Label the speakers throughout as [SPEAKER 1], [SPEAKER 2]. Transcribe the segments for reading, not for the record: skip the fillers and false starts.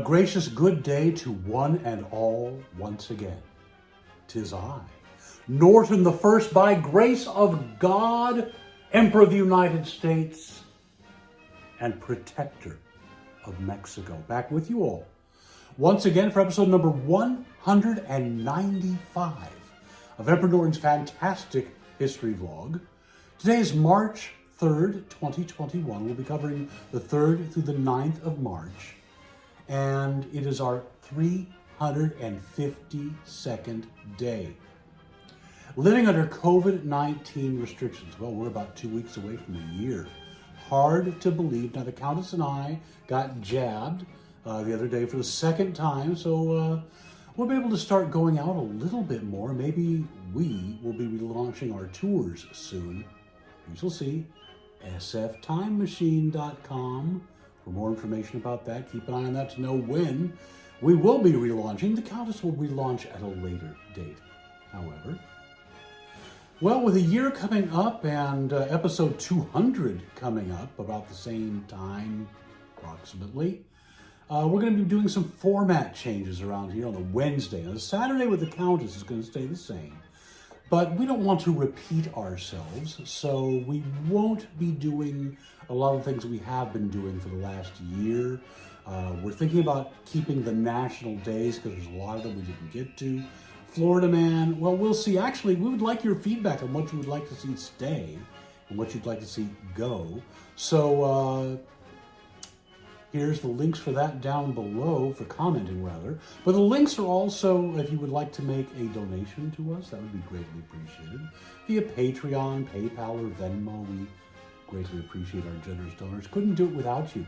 [SPEAKER 1] gracious good day to one and all once again. 'Tis I, Norton the First, by grace of God, Emperor of the United States and Protector of Mexico, back with you all once again for episode number 195 of Emperor Norton's fantastic history vlog. Today is March 3rd, 2021. We'll be covering the 3rd through the 9th of March, and it is our 352nd day. Living under COVID-19 restrictions. Well, we're about 2 weeks away from a year. Hard to believe. Now, the Countess and I got jabbed the other day for the second time, so we'll be able to start going out a little bit more. Maybe we will be relaunching our tours soon. We shall see. sftimemachine.com for more information about that. Keep an eye on that to know when we will be relaunching. The Countess will relaunch at a later date, however. Well, with a year coming up and episode 200 coming up about the same time, approximately, we're going to be doing some format changes around here on the Wednesday. Now, the Saturday with the Countess is going to stay the same, but we don't want to repeat ourselves, so we won't be doing a lot of things we have been doing for the last year. We're thinking about keeping the national days because there's a lot of them we didn't get to. Florida Man, well, we'll see. Actually, we would like your feedback on what you would like to see stay and what you'd like to see go. So here's the links for that down below, for commenting rather. But the links are also, if you would like to make a donation to us, that would be greatly appreciated. Via Patreon, PayPal, or Venmo, we greatly appreciate our generous donors. Couldn't do it without you.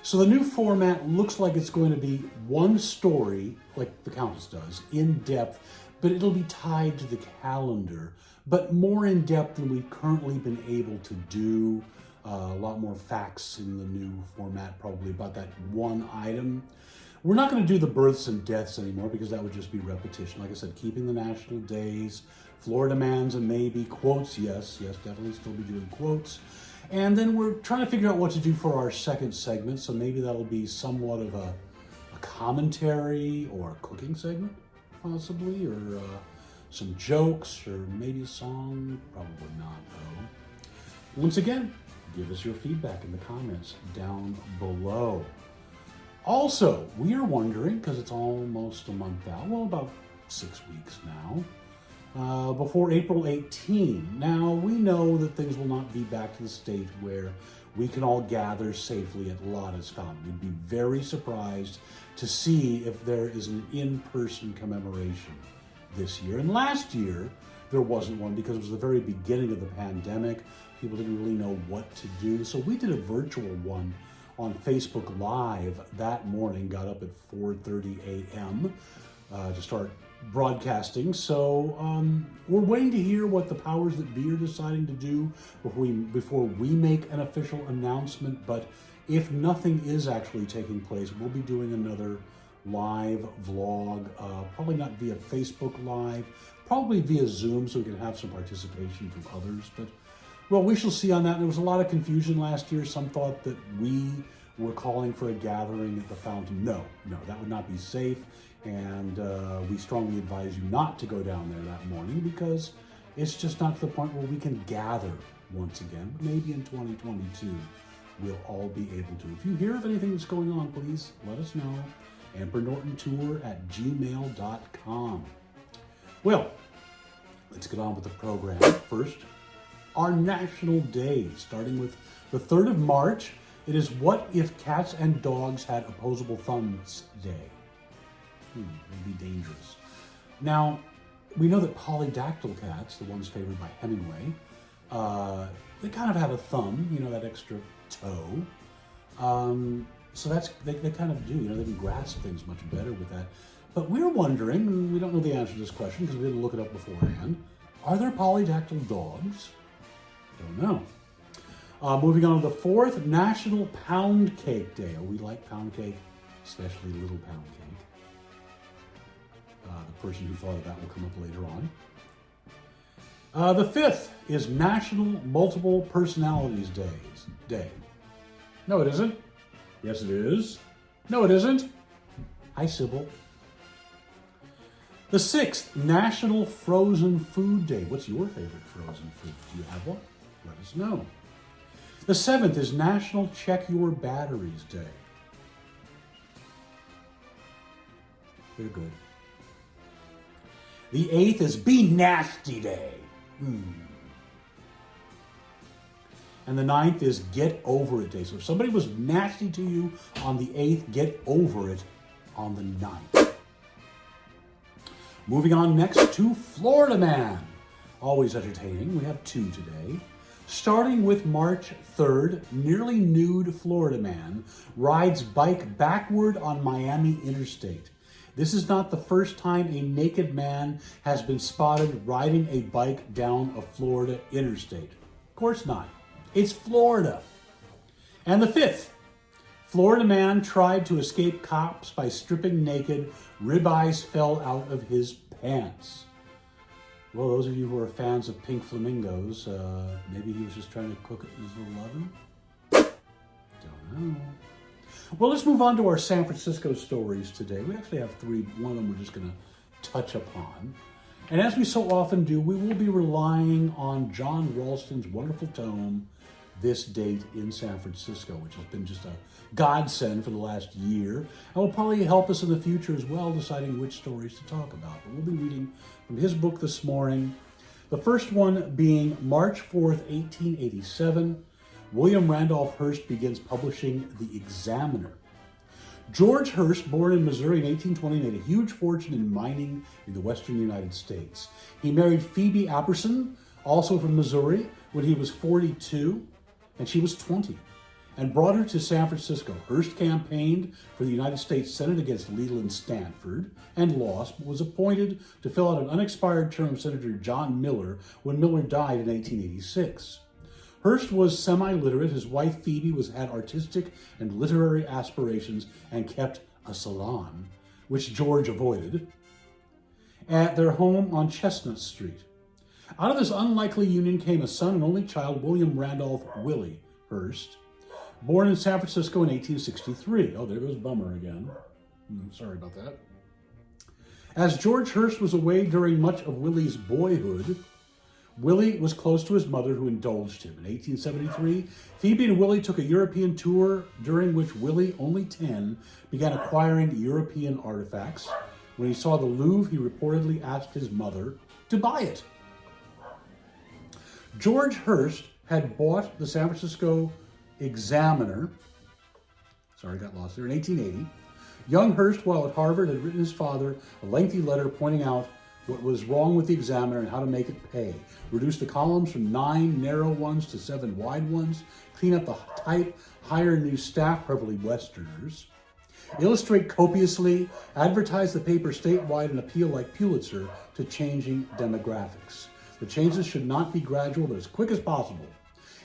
[SPEAKER 1] So the new format looks like it's going to be one story, like the Countess does, in depth, but it'll be tied to the calendar, but more in depth than we've currently been able to do. A lot more facts in the new format, probably about that one item. We're not going to do the births and deaths anymore because that would just be repetition. Like I said, keeping the national days, Florida Man's a maybe, quotes, yes, definitely still be doing quotes. And then we're trying to figure out what to do for our second segment, so maybe that'll be somewhat of a commentary or a cooking segment, possibly, or some jokes, or maybe a song. Probably not, though. Once again, give us your feedback in the comments down below. Also, we are wondering, because it's almost a month out, well, about 6 weeks now, before April 18. Now, we know that things will not be back to the state where we can all gather safely at Lotta's Fountain. We'd be very surprised to see if there is an in-person commemoration this year. And last year, there wasn't one because it was the very beginning of the pandemic. People didn't really know what to do. So we did a virtual one on Facebook Live that morning, got up at 4:30 a.m. To start broadcasting. So we're waiting to hear what the powers that be are deciding to do before we make an official announcement. But if nothing is actually taking place, we'll be doing another live vlog, probably not via Facebook Live, probably via Zoom so we can have some participation from others. But, well, we shall see on that. There was a lot of confusion last year. Some thought that we were calling for a gathering at the fountain. No, that would not be safe. And we strongly advise you not to go down there that morning because it's just not to the point where we can gather once again. But maybe in 2022, we'll all be able to. If you hear of anything that's going on, please let us know. EmperorNortonTour@gmail.com. Well, let's get on with the program. First, our national days, starting with the 3rd of March. It is What If Cats and Dogs Had Opposable Thumbs Day. It'd be dangerous. Now, we know that polydactyl cats, the ones favored by Hemingway, they kind of have a thumb, that extra toe. So they kind of do, they can grasp things much better with that. But we're wondering, and we don't know the answer to this question because we didn't look it up beforehand, are there polydactyl dogs? Don't know. Moving on to the 4th, National Pound Cake Day. We like pound cake, especially little pound cake. The person who thought of that will come up later on. The 5th is National Multiple Personalities Day. No, it isn't. Yes, it is. No, it isn't. Hi, Sybil. The 6th, National Frozen Food Day. What's your favorite frozen food? Do you have one? Let us know. The 7th is National Check Your Batteries Day. They're good. The 8th is Be Nasty Day. And the 9th is Get Over It Day. So if somebody was nasty to you on the 8th, get over it on the 9th. Moving on next to Florida Man. Always entertaining. We have 2 today. Starting with March 3rd, nearly nude Florida man rides bike backward on Miami Interstate. This is not the first time a naked man has been spotted riding a bike down a Florida interstate. Of course not. It's Florida. And the 5th, Florida man tried to escape cops by stripping naked. Ribeyes fell out of his pants. Well, those of you who are fans of pink flamingos, maybe he was just trying to cook it in his little oven? Don't know. Well, let's move on to our San Francisco stories today. We actually have 3. One of them we're just going to touch upon. And as we so often do, we will be relying on John Ralston's wonderful tome, This Date in San Francisco, which has been just a godsend for the last year, and will probably help us in the future as well, deciding which stories to talk about. But we'll be reading from his book this morning. The first one being March 4th, 1887. William Randolph Hearst begins publishing The Examiner. George Hearst, born in Missouri in 1820, made a huge fortune in mining in the western United States. He married Phoebe Apperson, also from Missouri, when he was 42, and she was 20, and brought her to San Francisco. Hearst campaigned for the United States Senate against Leland Stanford and lost, but was appointed to fill out an unexpired term of Senator John Miller when Miller died in 1886. Hearst was semi-literate. His wife Phoebe had artistic and literary aspirations and kept a salon, which George avoided, at their home on Chestnut Street. Out of this unlikely union came a son and only child, William Randolph Willie Hearst, born in San Francisco in 1863. Oh, there goes Bummer again. Sorry about that. As George Hearst was away during much of Willie's boyhood, Willie was close to his mother, who indulged him. In 1873, Phoebe and Willie took a European tour, during which Willie, only 10, began acquiring European artifacts. When he saw the Louvre, he reportedly asked his mother to buy it. George Hearst had bought the San Francisco Examiner, got lost there, in 1880. Young Hearst, while at Harvard, had written his father a lengthy letter pointing out what was wrong with the Examiner and how to make it pay. Reduce the columns from 9 narrow ones to 7 wide ones. Clean up the type. Hire new staff, preferably Westerners. Illustrate copiously. Advertise the paper statewide and appeal like Pulitzer to changing demographics. The changes should not be gradual, but as quick as possible.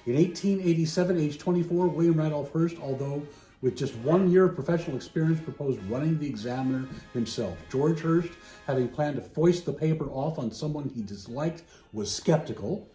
[SPEAKER 1] In 1887, age 24, William Randolph Hearst, although with just 1 year of professional experience, proposed running the Examiner himself. George Hearst, having planned to foist the paper off on someone he disliked, was skeptical,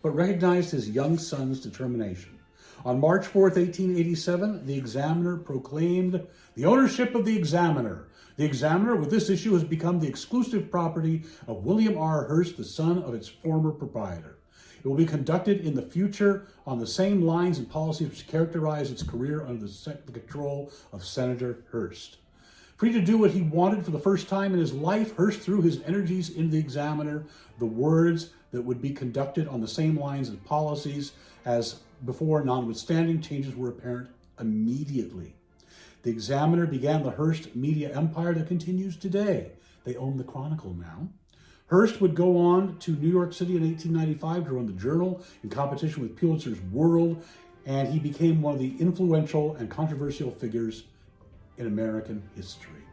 [SPEAKER 1] but recognized his young son's determination. On March 4th, 1887, the Examiner proclaimed the ownership of the Examiner. The Examiner, with this issue, has become the exclusive property of William R. Hearst, the son of its former proprietor. It will be conducted in the future on the same lines and policies which characterized its career under the control of Senator Hearst. Free to do what he wanted for the first time in his life, Hearst threw his energies into the Examiner. The words that would be conducted on the same lines and policies as before, notwithstanding, changes were apparent immediately. The Examiner began the Hearst media empire that continues today. They own the Chronicle now. Hearst would go on to New York City in 1895 to run the Journal in competition with Pulitzer's World, and he became one of the influential and controversial figures in American history.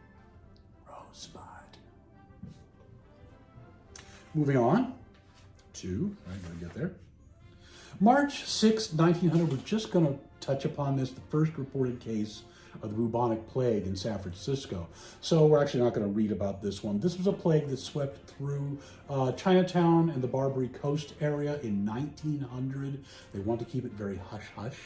[SPEAKER 1] Rosebud. Moving on to, I'm going to get there. March 6, 1900, we're just going to touch upon this, the first reported case of the bubonic plague in San Francisco. So we're actually not going to read about this one. This was a plague that swept through Chinatown and the Barbary Coast area in 1900. They wanted to keep it very hush-hush.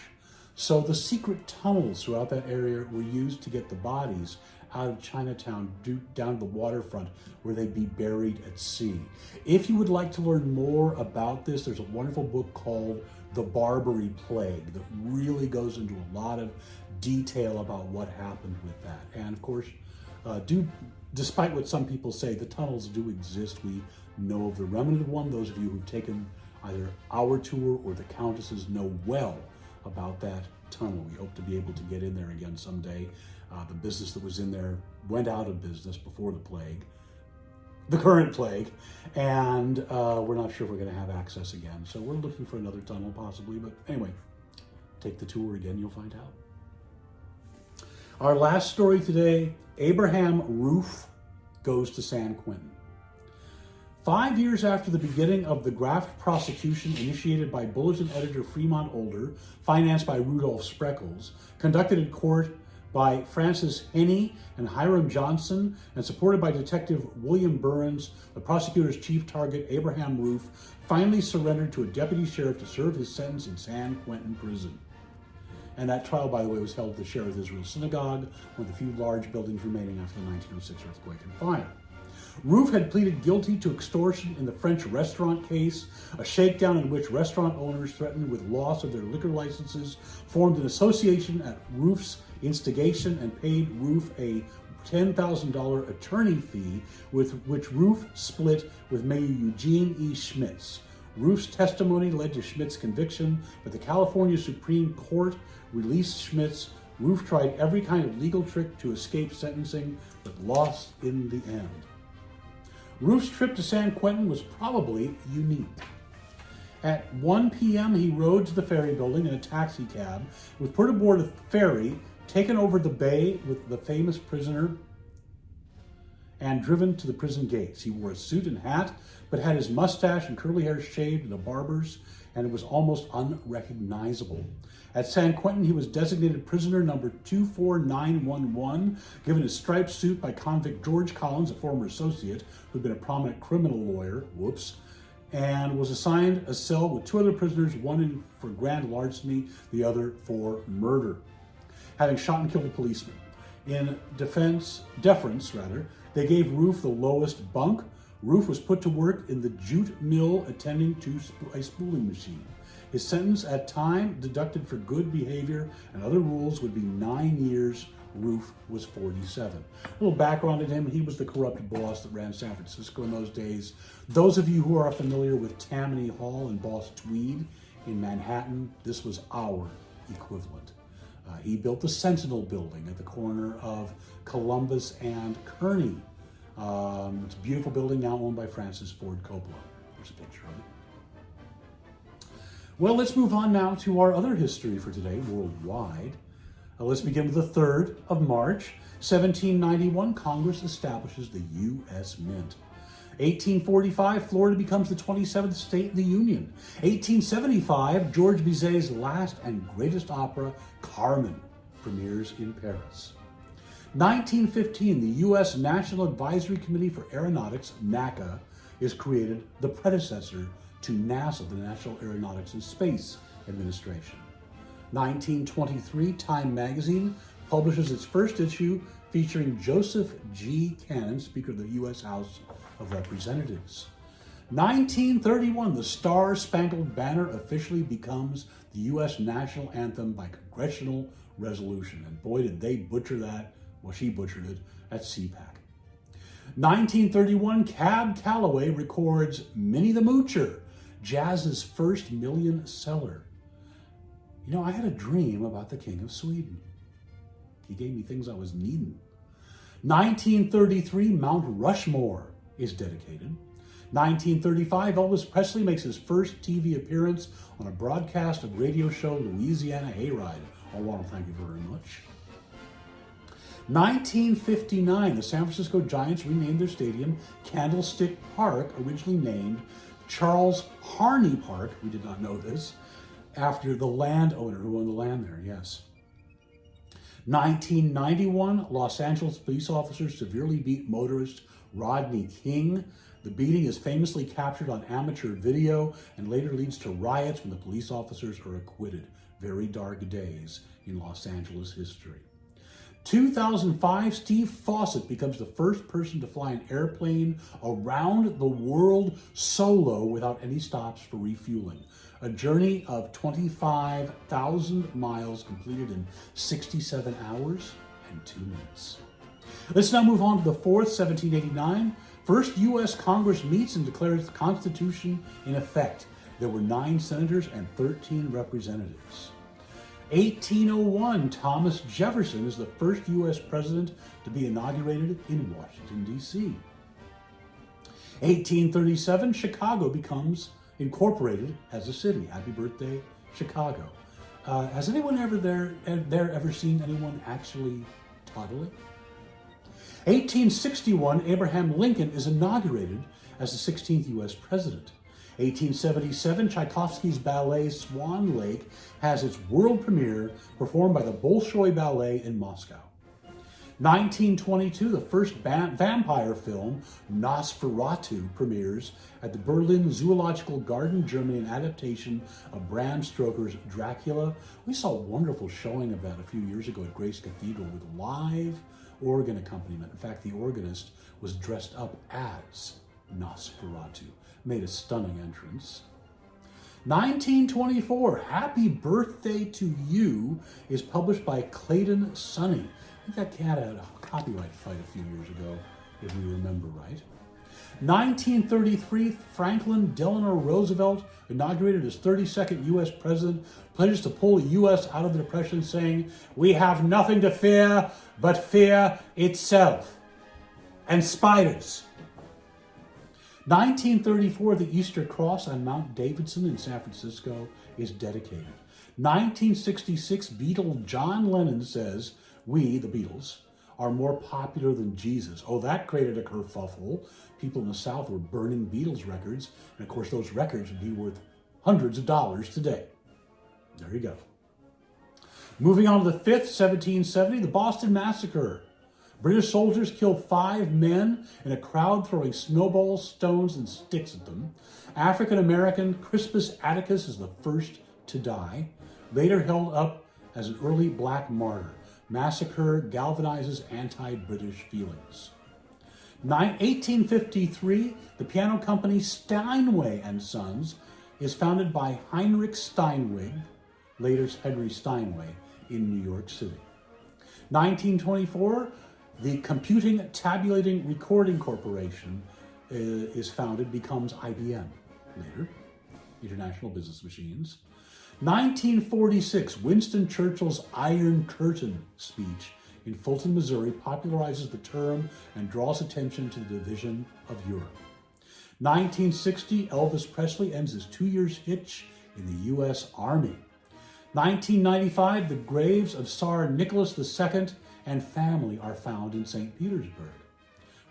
[SPEAKER 1] So the secret tunnels throughout that area were used to get the bodies out of Chinatown down to the waterfront where they'd be buried at sea. If you would like to learn more about this, there's a wonderful book called The Barbary Plague that really goes into a lot of detail about what happened with that. And of course, despite what some people say, the tunnels do exist. We know of the remnant of one. Those of you who've taken either our tour or the Countess's know well about that tunnel. We hope to be able to get in there again someday. The business that was in there went out of business before the plague, the current plague, and we're not sure if we're going to have access again. So we're looking for another tunnel possibly, but anyway, take the tour again, you'll find out. Our last story today, Abraham Ruef goes to San Quentin. 5 years after the beginning of the graft prosecution initiated by Bulletin editor Fremont Older, financed by Rudolph Spreckles, conducted in court by Francis Henney and Hiram Johnson, and supported by Detective William Burns, the prosecutor's chief target, Abraham Ruef, finally surrendered to a deputy sheriff to serve his sentence in San Quentin prison. And that trial, by the way, was held at the Sheriff Israel Synagogue, one of the few large buildings remaining after the 1906 earthquake and fire. Ruef had pleaded guilty to extortion in the French restaurant case, a shakedown in which restaurant owners threatened with loss of their liquor licenses, formed an association at Ruef's instigation, and paid Ruef a $10,000 attorney fee, with which Ruef split with Mayor Eugene E. Schmitz. Ruef's testimony led to Schmitz's conviction, but the California Supreme Court released Schmitz. Ruef tried every kind of legal trick to escape sentencing, but lost in the end. Ruef's trip to San Quentin was probably unique. At 1 p.m., he rode to the ferry building in a taxi cab, was put aboard a ferry, taken over the bay with the famous prisoner, and driven to the prison gates. He wore a suit and hat, but had his mustache and curly hair shaved at a barber's, and it was almost unrecognizable. At San Quentin, he was designated prisoner number 24911, given his striped suit by convict George Collins, a former associate who'd been a prominent criminal lawyer, and was assigned a cell with two other prisoners, one for grand larceny, the other for murder, having shot and killed a policeman. In deference, they gave Ruef the lowest bunk. Ruef was put to work in the jute mill attending to a spooling machine. His sentence at time deducted for good behavior and other rules would be 9 years. Ruef was 47. A little background on him, he was the corrupt boss that ran San Francisco in those days. Those of you who are familiar with Tammany Hall and Boss Tweed in Manhattan, this was our equivalent. He built the Sentinel building at the corner of Columbus and Kearny. It's a beautiful building now owned by Francis Ford Coppola. There's a picture of it. Well, let's move on now to our other history for today, worldwide. Let's begin with the 3rd of March. 1791, Congress establishes the U.S. Mint. 1845, Florida becomes the 27th state in the Union. 1875, Georges Bizet's last and greatest opera, Carmen, premieres in Paris. 1915, the U.S. National Advisory Committee for Aeronautics, NACA, is created, the predecessor to NASA, the National Aeronautics and Space Administration. 1923, Time magazine publishes its first issue featuring Joseph G. Cannon, Speaker of the U.S. House of Representatives. 1931, the Star-Spangled Banner officially becomes the U.S. national anthem by congressional resolution. And boy, did they butcher that. Well, she butchered it at CPAC. 1931, Cab Calloway records Minnie the Moocher, jazz's first million seller. You know, I had a dream about the King of Sweden. He gave me things I was needing. 1933, Mount Rushmore is dedicated. 1935, Elvis Presley makes his first TV appearance on a broadcast of radio show Louisiana Hayride. I want to thank you very much. 1959, the San Francisco Giants renamed their stadium Candlestick Park, originally named Charles Harney Park, we did not know this, after the landowner who owned the land there, yes. 1991, Los Angeles police officers severely beat motorist Rodney King. The beating is famously captured on amateur video and later leads to riots when the police officers are acquitted. Very dark days in Los Angeles history. 2005, Steve Fawcett becomes the first person to fly an airplane around the world solo without any stops for refueling. A journey of 25,000 miles completed in 67 hours and 2 minutes. Let's now move on to the 4th, 1789. First U.S. Congress meets and declares the Constitution in effect. There were 9 senators and 13 representatives. 1801, Thomas Jefferson is the first U.S. president to be inaugurated in Washington, D.C. 1837, Chicago becomes incorporated as a city. Happy birthday, Chicago. Has anyone ever seen anyone actually toddling? 1861, Abraham Lincoln is inaugurated as the 16th U.S. president. 1877, Tchaikovsky's ballet Swan Lake has its world premiere performed by the Bolshoi Ballet in Moscow. 1922, the first vampire film, Nosferatu, premieres at the Berlin Zoological Garden, Germany, an adaptation of Bram Stoker's Dracula. We saw a wonderful showing of that a few years ago at Grace Cathedral with live organ accompaniment. In fact, the organist was dressed up as Nosferatu, made a stunning entrance. 1924, Happy Birthday to You is published by Clayton Sonny. I think that cat had a copyright fight a few years ago, if we remember right. 1933, Franklin Delano Roosevelt, inaugurated as 32nd U.S. president, pledges to pull the U.S. out of the Depression, saying, "We have nothing to fear but fear itself and spiders." 1934, the Easter Cross on Mount Davidson in San Francisco is dedicated. 1966, Beatle John Lennon says, "We, the Beatles, are more popular than Jesus." Oh, that created a kerfuffle. People in the South were burning Beatles records, and of course those records would be worth hundreds of dollars today. There you go. Moving on to the 5th, 1770, the Boston Massacre. British soldiers killed 5 men in a crowd throwing snowballs, stones, and sticks at them. African-American Crispus Attucks is the first to die, later held up as an early black martyr. Massacre galvanizes anti-British feelings. 1853, the piano company Steinway and Sons is founded by Heinrich Steinweg, later Henry Steinway, in New York City. 1924, the Computing Tabulating Recording Corporation is founded, becomes IBM, later International Business Machines. 1946, Winston Churchill's Iron Curtain speech in Fulton, Missouri popularizes the term and draws attention to the division of Europe. 1960, Elvis Presley ends his 2-year hitch in the U.S. Army. 1995, the graves of Tsar Nicholas II and family are found in St. Petersburg.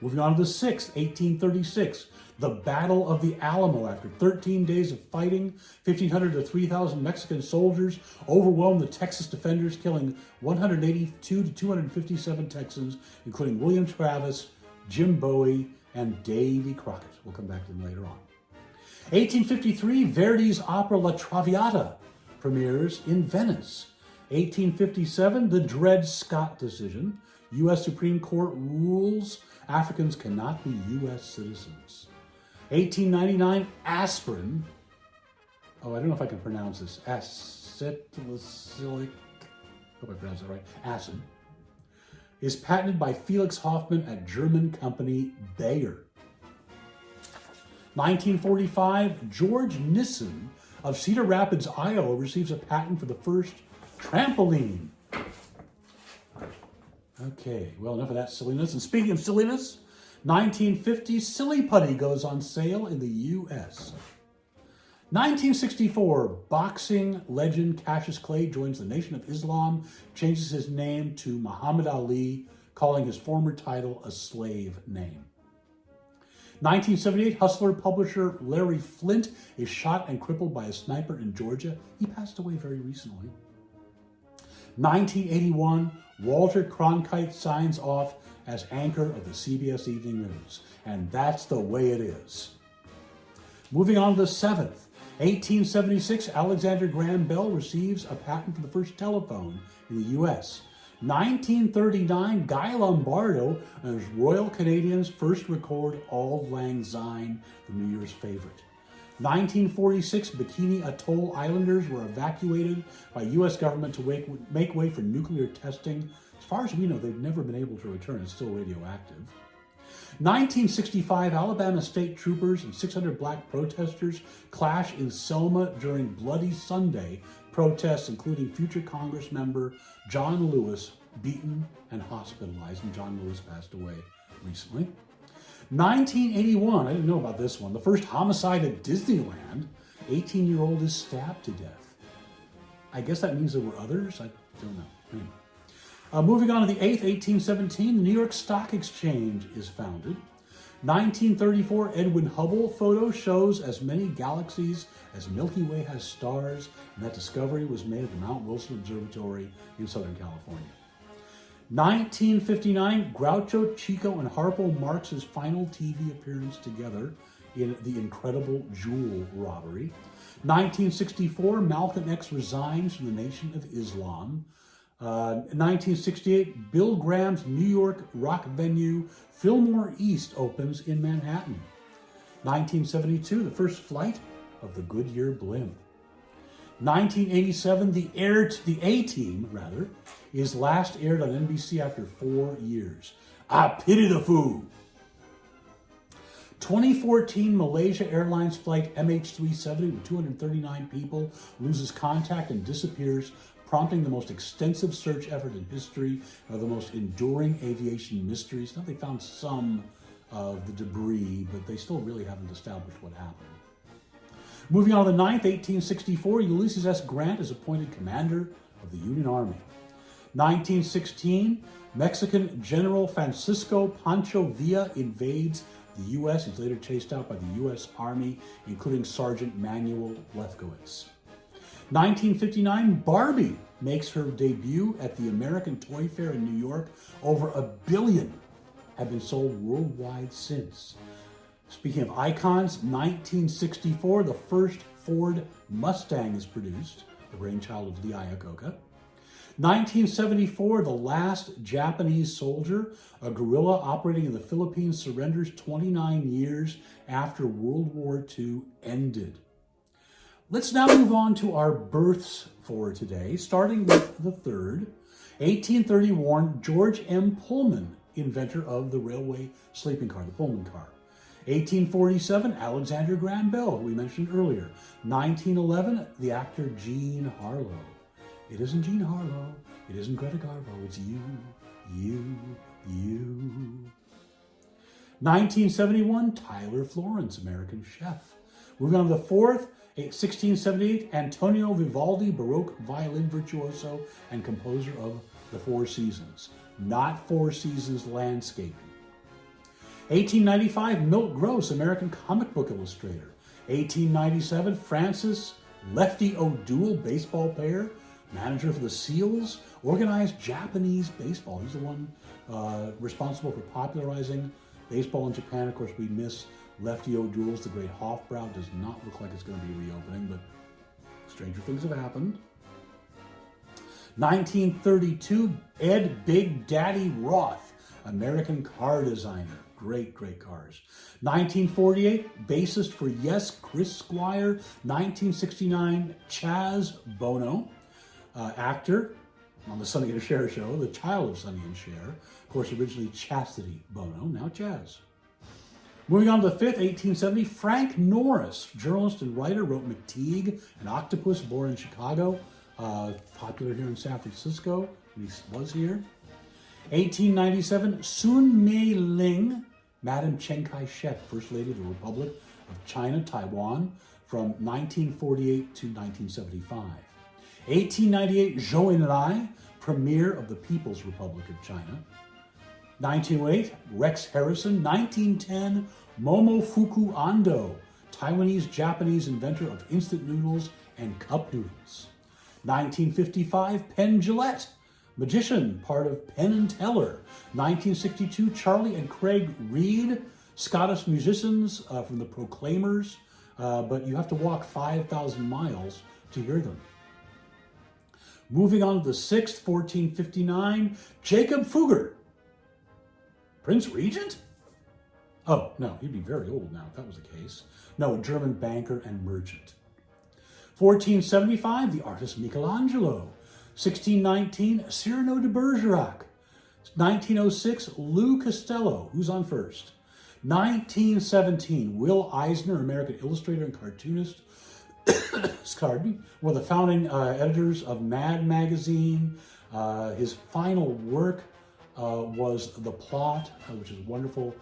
[SPEAKER 1] Moving on to the 6th, 1836, the Battle of the Alamo. After 13 days of fighting, 1,500 to 3,000 Mexican soldiers overwhelmed the Texas defenders, killing 182 to 257 Texans, including William Travis, Jim Bowie, and Davy Crockett. We'll come back to them later on. 1853, Verdi's opera La Traviata premieres in Venice. 1857, the Dred Scott decision. U.S. Supreme Court rules Africans cannot be U.S. citizens. 1899, aspirin. Oh, I don't know if I can pronounce this. Acetylsalicylic, hope I pronounced that right. Acid is patented by Felix Hoffmann at German company Bayer. 1945, George Nissen of Cedar Rapids, Iowa, receives a patent for the first trampoline. Okay, well, enough of that silliness. And speaking of silliness, 1950, Silly Putty goes on sale in the U.S. 1964, boxing legend Cassius Clay joins the Nation of Islam, changes his name to Muhammad Ali, calling his former title a slave name. 1978, hustler publisher Larry Flint is shot and crippled by a sniper in Georgia. He passed away very recently. 1981, Walter Cronkite signs off as anchor of the CBS Evening News. And that's the way it is. Moving on to the 7th, 1876, Alexander Graham Bell receives a patent for the first telephone in the U.S. 1939, Guy Lombardo and his Royal Canadians first record Auld Lang Syne, the New Year's favorite. 1946, Bikini Atoll Islanders were evacuated by U.S. government to make way for nuclear testing. As far as we know, they've never been able to return. It's still radioactive. 1965, Alabama state troopers and 600 black protesters clash in Selma during Bloody Sunday protests, including future Congress member John Lewis, beaten and hospitalized, and John Lewis passed away recently. 1981, I didn't know about this one, the first homicide at Disneyland. 18-year-old is stabbed to death. I guess that means there were others? I don't know. Anyway. Moving on to the 8th, 1817, the New York Stock Exchange is founded. 1934, Edwin Hubble photo shows as many galaxies as Milky Way has stars, and that discovery was made at the Mount Wilson Observatory in Southern California. 1959, Groucho, Chico, and Harpo Marx's final TV appearance together in The Incredible Jewel Robbery. 1964, Malcolm X resigns from the Nation of Islam. 1968, Bill Graham's New York rock venue Fillmore East opens in Manhattan. 1972, the first flight of the Goodyear blimp. 1987, the A-Team, is last aired on NBC after 4 years. I pity the fool. 2014, Malaysia Airlines flight MH370 with 239 people loses contact and disappears, prompting the most extensive search effort in history of the most enduring aviation mysteries. Now, they found some of the debris, but they still really haven't established what happened. Moving on to the 9th, 1864, Ulysses S. Grant is appointed commander of the Union Army. 1916, Mexican General Francisco Pancho Villa invades the U.S. He's later chased out by the U.S. Army, including Sergeant Manuel Lefkowitz. 1959, Barbie makes her debut at the American Toy Fair in New York. Over 1 billion have been sold worldwide since. Speaking of icons, 1964, the first Ford Mustang is produced, the brainchild of Lee Iacocca. 1974, the last Japanese soldier, a guerrilla operating in the Philippines, surrenders 29 years after World War II ended. Let's now move on to our births for today, starting with the 3rd. 1831, George M. Pullman, inventor of the railway sleeping car, the Pullman car. 1847, Alexander Graham Bell, who we mentioned earlier. 1911, the actor Jean Harlow. It isn't Jean Harlow, it isn't Greta Garbo, it's you. 1971, Tyler Florence, American chef. Moving on to the 4th, 1678, Antonio Vivaldi, Baroque violin virtuoso and composer of The Four Seasons, not Four Seasons Landscaping. 1895, Milt Gross, American comic book illustrator. 1897, Francis Lefty O'Doul, baseball player, manager for the Seals, organized Japanese baseball. He's the one responsible for popularizing baseball in Japan. Of course, we miss Lefty O'Doul's The Great Hofbrau. Does not look like it's going to be reopening, but stranger things have happened. 1932, Ed Big Daddy Roth, American car designer. Great cars. 1948, bassist for Yes, Chris Squire. 1969, Chaz Bono, actor on the Sonny and Cher show, the child of Sonny and Cher. Of course, originally Chastity Bono, now Chaz. Moving on to the 5th, 1870, Frank Norris, journalist and writer, wrote McTeague, an octopus born in Chicago, popular here in San Francisco, when he was here. 1897, Sun Mei Ling, Madam Chiang Kai-shek, First Lady of the Republic of China, Taiwan, from 1948 to 1975. 1898, Zhou Enlai, Premier of the People's Republic of China. 1908, Rex Harrison. 1910, Momofuku Ando, Taiwanese-Japanese inventor of instant noodles and cup noodles. 1955, Penn Jillette, magician, part of Penn and Teller. 1962, Charlie and Craig Reed, Scottish musicians from the Proclaimers, but you have to walk 5,000 miles to hear them. Moving on to the 6th, 1459, Jacob Fugger. Prince Regent? Oh, no, he'd be very old now if that was the case. No, a German banker and merchant. 1475, the artist Michelangelo. 1619, Cyrano de Bergerac. 1906, Lou Costello. Who's on first? 1917, Will Eisner, American illustrator and cartoonist. Pardon me, one of the founding editors of Mad magazine. His final work was The Plot, which is a wonderful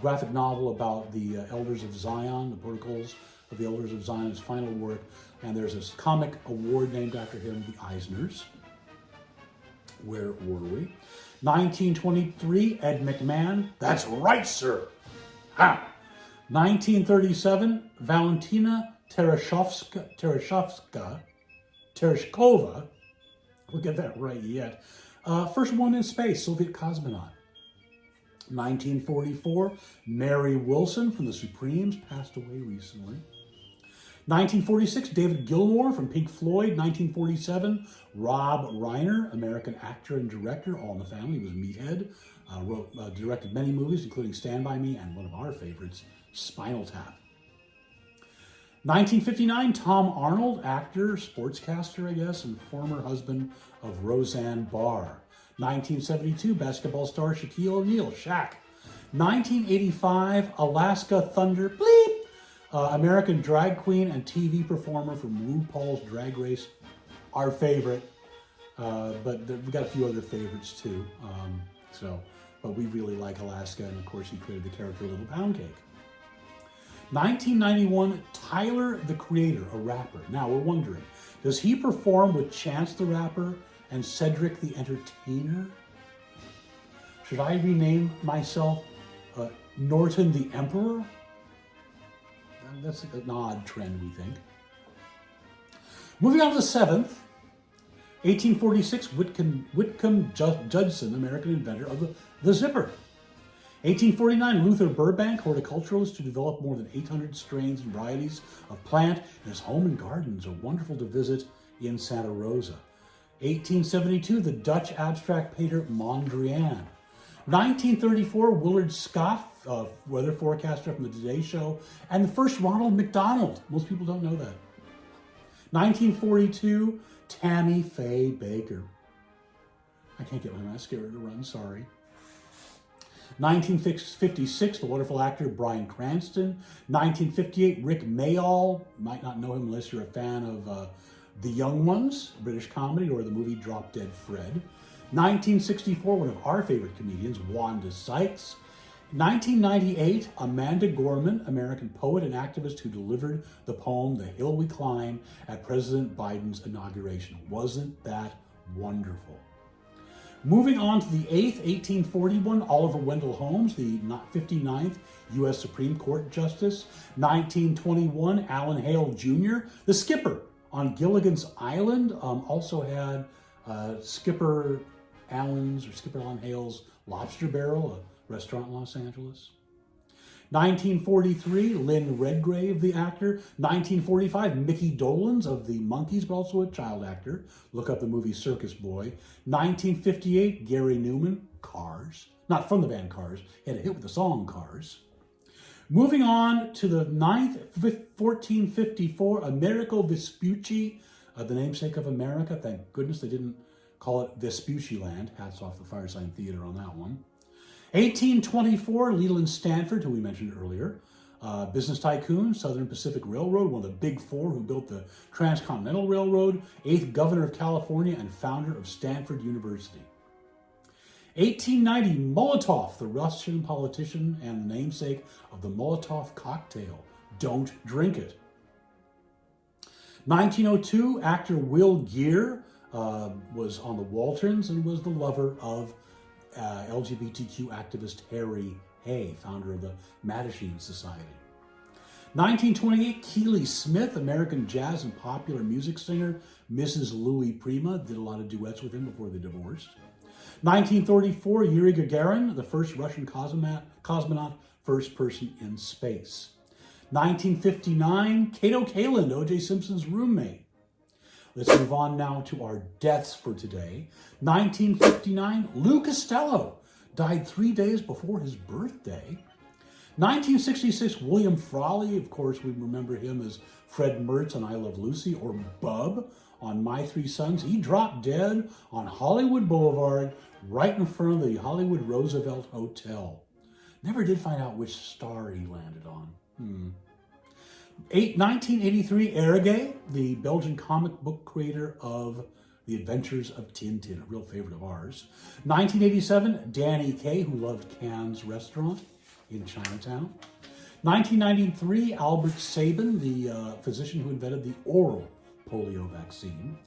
[SPEAKER 1] graphic novel about the Elders of Zion, the protocols of the Elders of Zion, his final work. And there's this comic award named after him, the Eisners. Where were we? 1923, Ed McMahon. That's right, sir. Ha! 1937, Valentina Tereshkova. We'll get that right yet. First woman in space, Soviet cosmonaut. 1944, Mary Wilson from the Supremes, passed away recently. 1946, David Gilmour from Pink Floyd. 1947, Rob Reiner, American actor and director, All in the Family, was Meathead. Directed many movies, including Stand By Me and one of our favorites, Spinal Tap. 1959, Tom Arnold, actor, sportscaster, I guess, and former husband of Roseanne Barr. 1972, basketball star Shaquille O'Neal, Shaq. 1985, Alaska Thunder, bleep, American drag queen and TV performer from RuPaul's Drag Race, our favorite, but we've got a few other favorites too. But we really like Alaska, and of course he created the character Little Pound Cake. 1991, Tyler the Creator, a rapper. Now we're wondering, does he perform with Chance the Rapper and Cedric the Entertainer? Should I rename myself Norton the Emperor? That's an odd trend, we think. Moving on to the 7th, 1846, Whitcomb Judson, American inventor of the zipper. 1849, Luther Burbank, horticulturalist who developed more than 800 strains and varieties of plant, and his home and gardens are wonderful to visit in Santa Rosa. 1872, the Dutch abstract painter Mondrian. 1934, Willard Scott, weather forecaster from the Today Show, and the first Ronald McDonald. Most people don't know that. 1942, Tammy Faye Baker. I can't get my mascara to run, sorry. 1956, the wonderful actor Bryan Cranston. 1958, Rick Mayall. Might not know him unless you're a fan of The Young Ones, a British comedy, or the movie Drop Dead Fred. 1964, one of our favorite comedians, Wanda Sykes. 1998, Amanda Gorman, American poet and activist who delivered the poem The Hill We Climb at President Biden's inauguration. Wasn't that wonderful? Moving on to the 8th, 1841, Oliver Wendell Holmes, the 59th U.S. Supreme Court Justice. 1921, Alan Hale Jr., the skipper on Gilligan's Island. Also had Skipper Alan Hale's Lobster Barrel, a restaurant in Los Angeles. 1943, Lynn Redgrave, the actor. 1945, Mickey Dolenz of the Monkees, but also a child actor. Look up the movie Circus Boy. 1958, Gary Newman, Cars. Not from the band Cars. He had a hit with the song Cars. Moving on to the 9th, 1454, Americo Vespucci, the namesake of America. Thank goodness they didn't call it Vespucci Land. Hats off the Firesign Theater on that one. 1824, Leland Stanford, who we mentioned earlier, business tycoon, Southern Pacific Railroad, one of the big four who built the Transcontinental Railroad, 8th governor of California, and founder of Stanford University. 1890, Molotov, the Russian politician and the namesake of the Molotov cocktail. Don't drink it. 1902, actor Will Geer was on the Waltons and was the lover of LGBTQ activist Harry Hay, founder of the Mattachine Society. 1928, Keely Smith, American jazz and popular music singer, Mrs. Louis Prima, did a lot of duets with him before they divorced. 1934, Yuri Gagarin, the first Russian cosmonaut, first person in space. 1959, Kato Kaelin, O.J. Simpson's roommate. Let's move on now to our deaths for today. 1959, Lou Costello died 3 days before his birthday. 1966, William Frawley, of course, we remember him as Fred Mertz on I Love Lucy, or Bub on My Three Sons. He dropped dead on Hollywood Boulevard, right in front of the Hollywood Roosevelt Hotel. Never did find out which star he landed on. 1983, Hergé, the Belgian comic book creator of The Adventures of Tintin, a real favorite of ours. 1987, Danny Kaye, who loved Cannes Restaurant in Chinatown. 1993, Albert Sabin, the physician who invented the oral polio vaccine.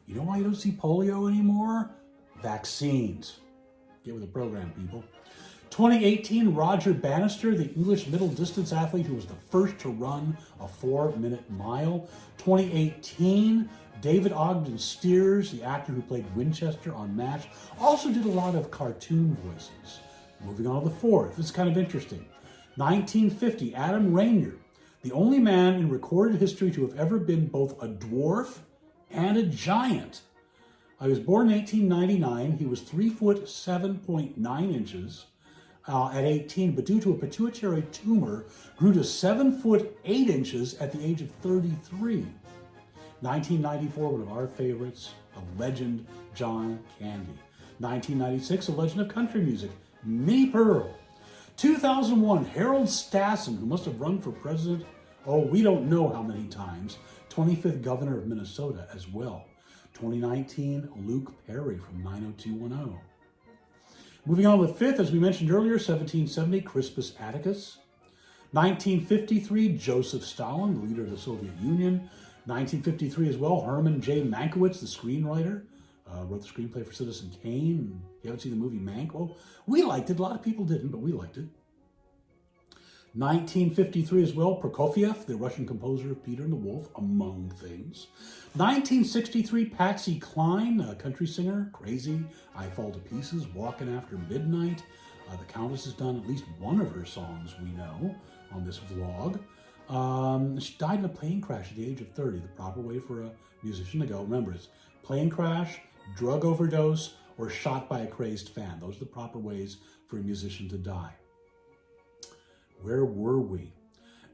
[SPEAKER 1] You know why you don't see polio anymore? Vaccines. Get with the program, people. 2018, Roger Bannister, the English middle distance athlete who was the first to run a 4-minute mile. 2018, David Ogden Stiers, the actor who played Winchester on MASH, also did a lot of cartoon voices. Moving on to the fourth, this is kind of interesting. 1950, Adam Rainier, the only man in recorded history to have ever been both a dwarf and a giant. He was born in 1899. He was 3 foot 7.9 inches at 18, but due to a pituitary tumor, grew to 7 foot 8 inches at the age of 33. 1994, one of our favorites, a legend, John Candy. 1996, a legend of country music, Minnie Pearl. 2001, Harold Stassen, who must have run for president, we don't know how many times, 25th governor of Minnesota as well. 2019, Luke Perry from 90210. Moving on with fifth, as we mentioned earlier, 1770, Crispus Attucks. 1953, Joseph Stalin, the leader of the Soviet Union. 1953 as well, Herman J. Mankiewicz, the screenwriter, wrote the screenplay for Citizen Kane. If you haven't seen the movie Mank, well, we liked it. A lot of people didn't, but we liked it. 1953 as well, Prokofiev, the Russian composer of Peter and the Wolf, among things. 1963, Patsy Cline, a country singer, Crazy, I Fall to Pieces, Walking After Midnight. The Countess has done at least one of her songs, we know, on this vlog. She died in a plane crash at the age of 30, the proper way for a musician to go. Remember, it's plane crash, drug overdose, or shot by a crazed fan. Those are the proper ways for a musician to die. Where were we?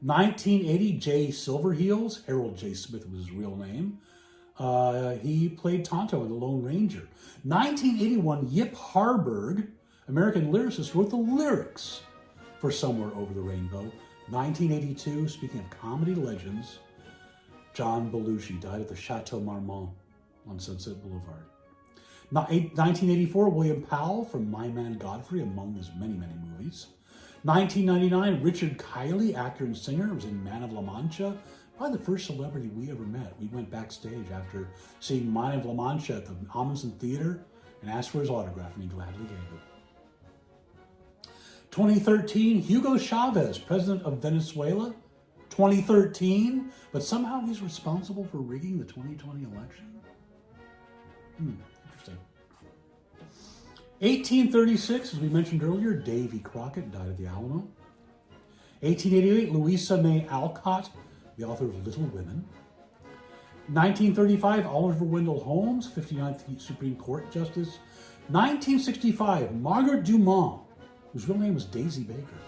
[SPEAKER 1] 1980, Jay Silverheels, Harold J. Smith was his real name. He played Tonto in The Lone Ranger. 1981, Yip Harburg, American lyricist, wrote the lyrics for Somewhere Over the Rainbow. 1982, speaking of comedy legends, John Belushi died at the Chateau Marmont on Sunset Boulevard. 1984, William Powell from My Man Godfrey, among his many, many movies. 1999, Richard Kiley, actor and singer, was in Man of La Mancha. Probably the first celebrity we ever met. We went backstage after seeing Man of La Mancha at the Amundsen Theater and asked for his autograph, and he gladly gave it. 2013, Hugo Chavez, president of Venezuela. 2013, but somehow he's responsible for rigging the 2020 election. Interesting. 1836, as we mentioned earlier, Davy Crockett died at the Alamo. 1888, Louisa May Alcott, the author of Little Women. 1935, Oliver Wendell Holmes, 59th Supreme Court Justice. 1965, Margaret Dumont, whose real name was Daisy Baker.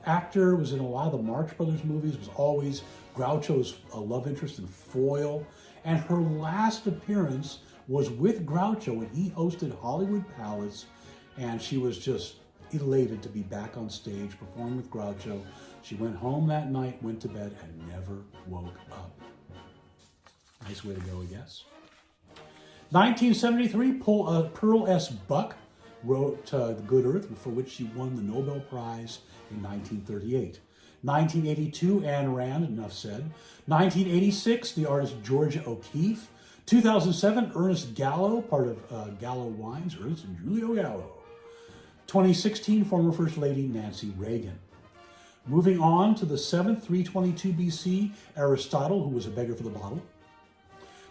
[SPEAKER 1] Actor, was in a lot of the Marx Brothers movies, was always Groucho's love interest in Foil. And her last appearance was with Groucho when he hosted Hollywood Palace, and she was just elated to be back on stage performing with Groucho. She went home that night, went to bed, and never woke up. Nice way to go, I guess. 1973, Pearl S. Buck wrote The Good Earth, for which she won the Nobel Prize in 1938. 1982, Ayn Rand, enough said. 1986, the artist Georgia O'Keeffe. 2007, Ernest Gallo, part of Gallo Wines, Ernest and Julio Gallo. 2016, former First Lady Nancy Reagan. Moving on to the 7th, 322 BC, Aristotle, who was a beggar for the bottle.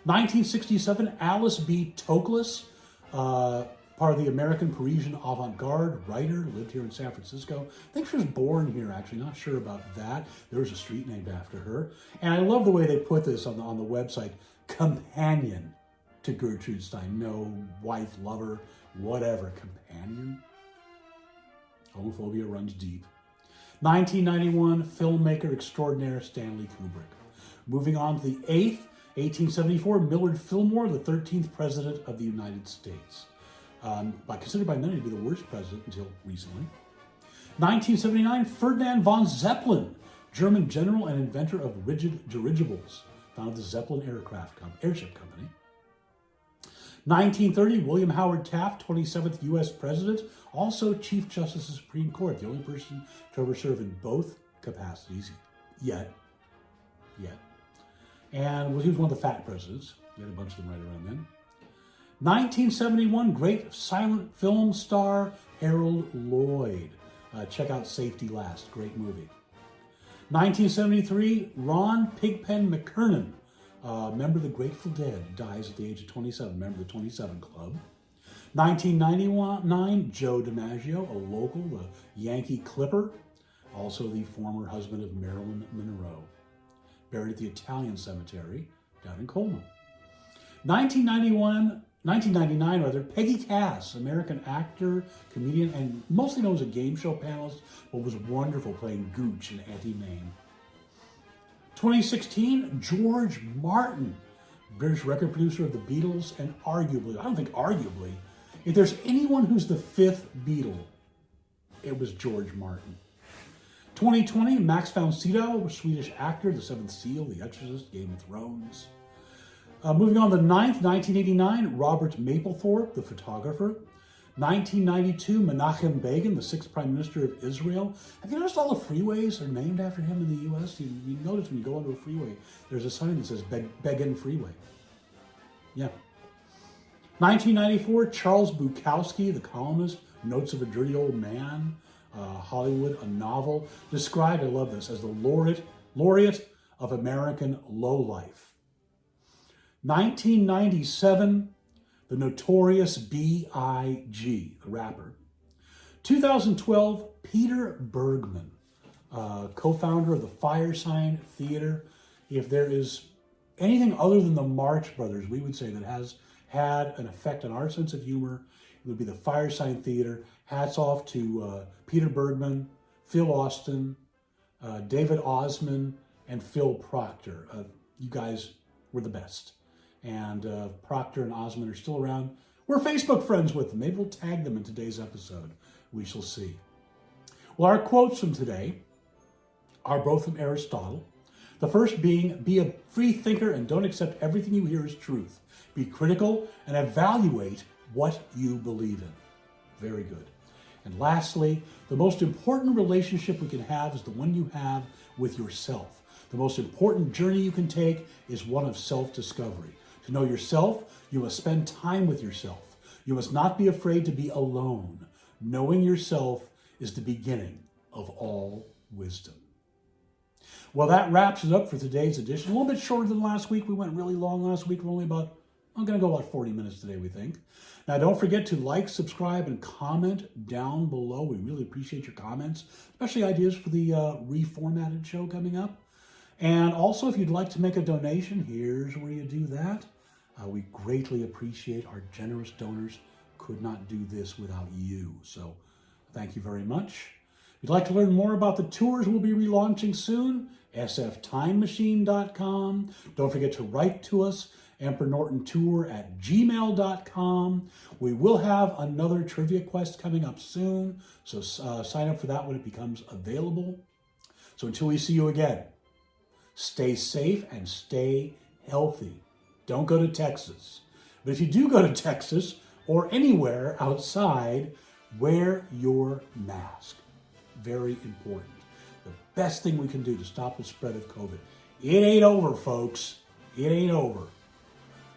[SPEAKER 1] 1967, Alice B. Toklas, part of the American Parisian avant-garde, writer, lived here in San Francisco. I think she was born here, actually, not sure about that. There was a street named after her. And I love the way they put this on the website. companion to Gertrude Stein. No wife, lover, whatever. Companion? Homophobia runs deep. 1991, filmmaker extraordinaire Stanley Kubrick. Moving on to the 8th, 1874, Millard Fillmore, the 13th President of the United States. Considered by many to be the worst president until recently. 1979, Ferdinand von Zeppelin, German general and inventor of rigid dirigibles, founded the Zeppelin airship company. 1930, William Howard Taft, 27th U.S. President, also Chief Justice of the Supreme Court, the only person to ever serve in both capacities yet. And he was one of the fat presidents. We had a bunch of them right around then. 1971, great silent film star Harold Lloyd. Check out Safety Last, great movie. 1973, Ron Pigpen McKernan, member of the Grateful Dead, dies at the age of 27, member of the 27 Club. 1999, Joe DiMaggio, a local, the Yankee Clipper, also the former husband of Marilyn Monroe, buried at the Italian Cemetery down in Coleman. 1999, Peggy Cass, American actor, comedian, and mostly known as a game show panelist, but was wonderful playing Gooch in Auntie Mame. 2016, George Martin, British record producer of the Beatles, and arguably, if there's anyone who's the fifth Beatle, it was George Martin. 2020, Max von Sydow, Swedish actor, The Seventh Seal, The Exorcist, Game of Thrones. Moving on to the 9th, 1989, Robert Mapplethorpe, the photographer. 1992, Menachem Begin, the 6th Prime Minister of Israel. Have you noticed all the freeways are named after him in the U.S.? You notice when you go onto a freeway, there's a sign that says Begin Freeway. Yeah. 1994, Charles Bukowski, the columnist, Notes of a Dirty Old Man, Hollywood, a novel, described, I love this, as the laureate of American lowlife. 1997, the Notorious B.I.G., the rapper. 2012, Peter Bergman, co-founder of the Firesign Theater. If there is anything other than the Marx Brothers, we would say that has had an effect on our sense of humor, it would be the Firesign Theater. Hats off to Peter Bergman, Phil Austin, David Osman, and Phil Proctor. You guys were the best. And Proctor and Osman are still around. We're Facebook friends with them. Maybe we'll tag them in today's episode. We shall see. Well, our quotes from today are both from Aristotle. The first being, be a free thinker and don't accept everything you hear as truth. Be critical and evaluate what you believe in. Very good. And lastly, the most important relationship we can have is the one you have with yourself. The most important journey you can take is one of self-discovery. To know yourself, you must spend time with yourself. You must not be afraid to be alone. Knowing yourself is the beginning of all wisdom. Well, that wraps it up for today's edition. A little bit shorter than last week. We went really long last week. We're only about, I'm going to go about 40 minutes today, we think. Now, don't forget to like, subscribe, and comment down below. We really appreciate your comments, especially ideas for the reformatted show coming up. And also, if you'd like to make a donation, here's where you do that. We greatly appreciate our generous donors. Could not do this without you. So thank you very much. If you'd like to learn more about the tours we'll be relaunching soon, sftimemachine.com. Don't forget to write to us, emperornortontour@gmail.com. We will have another trivia quest coming up soon, so sign up for that when it becomes available. So until we see you again, stay safe and stay healthy. Don't go to Texas. But if you do go to Texas or anywhere outside, wear your mask. Very important. The best thing we can do to stop the spread of COVID. It ain't over, folks. It ain't over.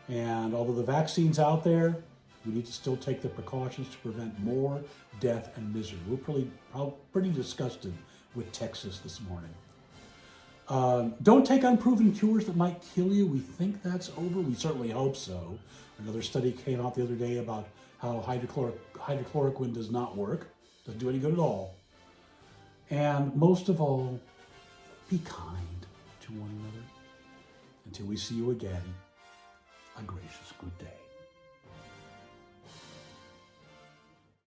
[SPEAKER 1] And although the vaccine's out there, we need to still take the precautions to prevent more death and misery. We're pretty disgusted with Texas this morning. Don't take unproven cures that might kill you. We think that's over. We certainly hope so. Another study came out the other day about how hydrochloroquine does not work. Doesn't do any good at all. And most of all, be kind to one another. Until we see you again, a gracious good day.